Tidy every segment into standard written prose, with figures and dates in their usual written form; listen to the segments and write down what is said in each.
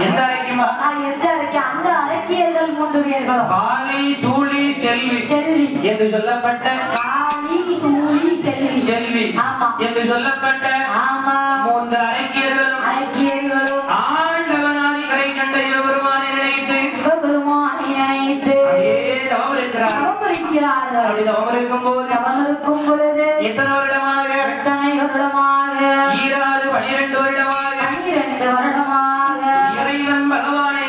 எந்த அரைக்குமா? எந்த அரைக்கு? அந்த அரக்கியர்கள் 3 பேர்களும் காளி சூழி செல்வி என்று சொல்லப்பட்ட காளி சூழி செல்வி ஆமா என்று சொல்லப்பட்ட ஆமா 3 அரக்கியர்களும் ஆண்டவனாதி கரை கண்ட சிவபெருமானை நினைத்து அப்படி தவம் இருக்கும் பொழுது எத்தனை வருடமாக? 12 வருடமாக இறைவன் பகவானை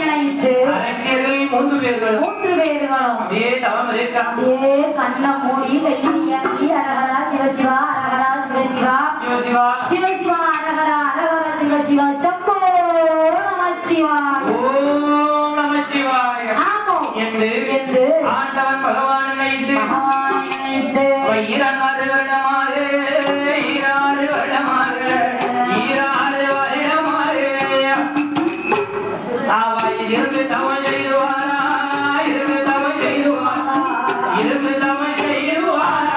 நினைத்து அரக்கியர்கள் 3 பேர்களும் அப்படியே தவம் இருக்கான். கண்ணை மூடி கையியங்கி அரகரா சிவசிவா அரகரா சிவசிவா சிவசிவா சிவசிவா அரகரா அரகரா சிவசிவா சம்போ நமச்சிவாய ஓம் நமச்சிவாய ஆமோ என்று ஆண்டவன் பகவானை நினைத்து 24 வருடமாக இருந்து தவம் செய்துவாரா இருந்து தவம் செய்துவாரா இருந்து தவம் செய்துவாரா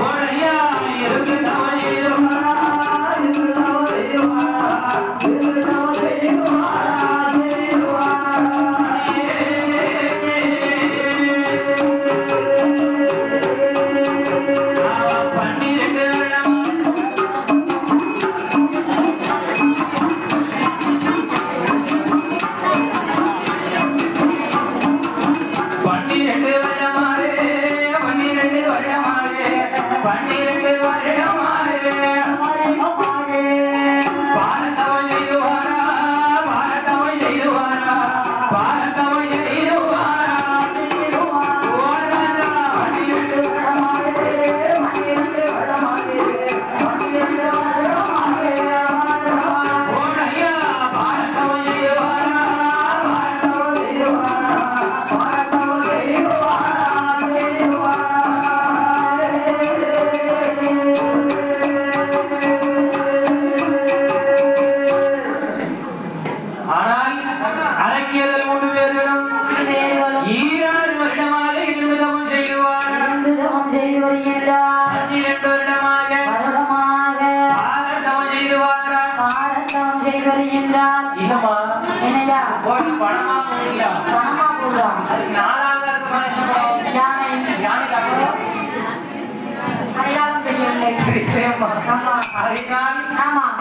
ஓடையா இருந்து தவம்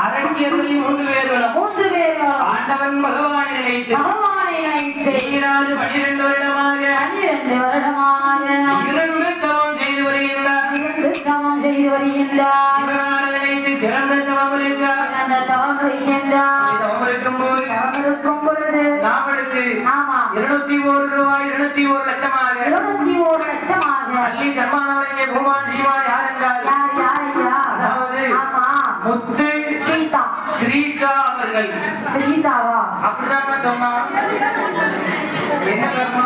அரங்கியர்களில் 3 பேர்களும் ஆண்டவன் பகவானை நினைத்து 12 வருடமாக இருந்து தவம் செய்து வருகின்றார். நினைத்து சிறந்த தவம் இருக்கும் போது நாமளுக்கு 201 ரூபாய் 201 லட்சமாக அள்ளி சன்மானவரைய பூமான் சீமான் யார் என்றார்? அதாவது முத்து ஸ்ரீசா அவர்கள். ஸ்ரீசாவா? அப்படிதான் சொன்னா என்ன கர்மா?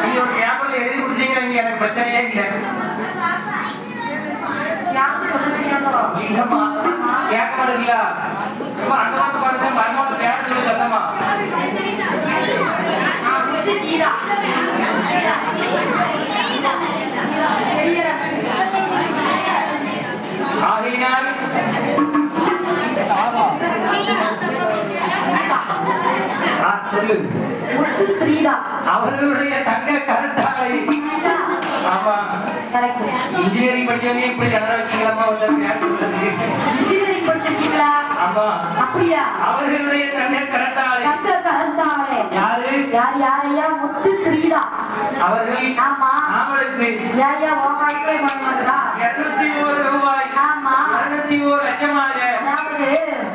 நீங்க ஒரு பேப்பர்ல எழுதி கொடுத்தீங்க, எனக்கு பிரச்சனையே இல்லை. இல்லம்மா கேட்க மாட்டீங்களா? அந்த வார்த்தை பாருங்க, மருமகள் பேப்பர் சத்தமா ஆகையினால் அவர்களுடைய தங்க கருத்தாலை இன்ஜினியரிங் படிச்சவங்க இப்படி கலர வைக்கீங்களா? இன்ஜினியரிங் படிச்சிருக்கீங்களா? ஆமா. அப்படியா? அவர்களுடைய தங்க கருத்தாலை யாரையா? முத்து ஸ்ரீதா அவர்கள். ஆமா. நாமளுக்கு யாரையா ஓகாய்க்கே மாட்டா 201 ரூபாய். ஆமா. 201 லட்சமாக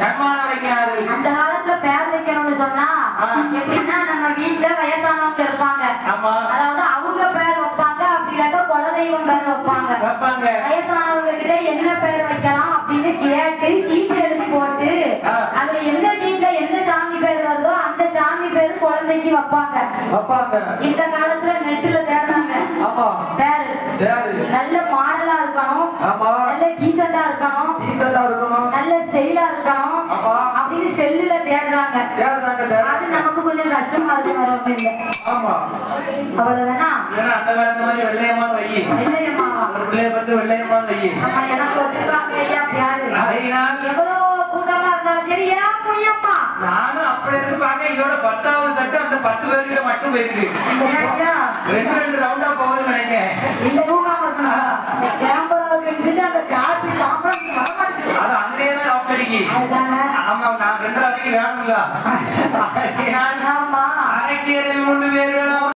சன்மானம் வைக்கிறாரு. அந்த காலத்துல பேர் வைக்கணும்னு சொன்னா எப்படின்னா நம்ம வீட்டுல வயசானவங்க இருப்பாங்க. அதாவது அவங்க பேர் வைப்பாங்க, அப்படி இல்லாட்ட குலதெய்வம் பேர் வைப்பாங்க. வயசானவங்க கிட்ட என்ன பேர் வைக்கலாம் அப்படின்னு கேட்டு சீட்டு எழுதி போட்டு அதுல எந்த சீட்ல எந்த சாமி பேர் வருதோ அந்த சாமி பேர் குழந்தைக்கு வைப்பாங்க. இந்த காலத்துல நெட்டுல தேடுறாங்க பேரு. நல்ல மாடலா இருக்கணும், நல்ல டீசெண்டா இருக்கணும், நல்ல ஸ்டைலா இருக்கணும் அப்படின்னு செல்லுல தேடுறாங்க. அது நமக்கு கொஞ்சம் கஷ்டமா இருக்கு, வர ஒண்ணும் இல்ல. அவ்வளவுதானா? அந்த காலத்து மாதிரி வெள்ளையம்மா வை. வெள்ளையம்மாவா? ஒரு பிள்ளைய பார்த்து வெள்ளையம்மா வை. ஆமா, எனக்கு வச்சிருக்காங்க ஐயா பியாரு. எவ்வளவு கூட்டமா இருந்தாலும் சரி, ஏன் புளியம்மா? நானும் அப்படி இருந்து பாக்க இதோட 10வது தட்டு அந்த 10 பேருக்கு மட்டும் போயிருக்கு. ரெண்டு ரவுண்டா போகுதுன்னு நினைக்கிறேன். இல்ல தூங்காம இருக்கணும். அந்த காப்பி அது அங்கேயே தான் ஆப்படிக்கு. ஆமா, நான் 2 வரைக்கும் வேணும்ல. ஆமா, அரக்கியரில் 3 பேர் வேணும்.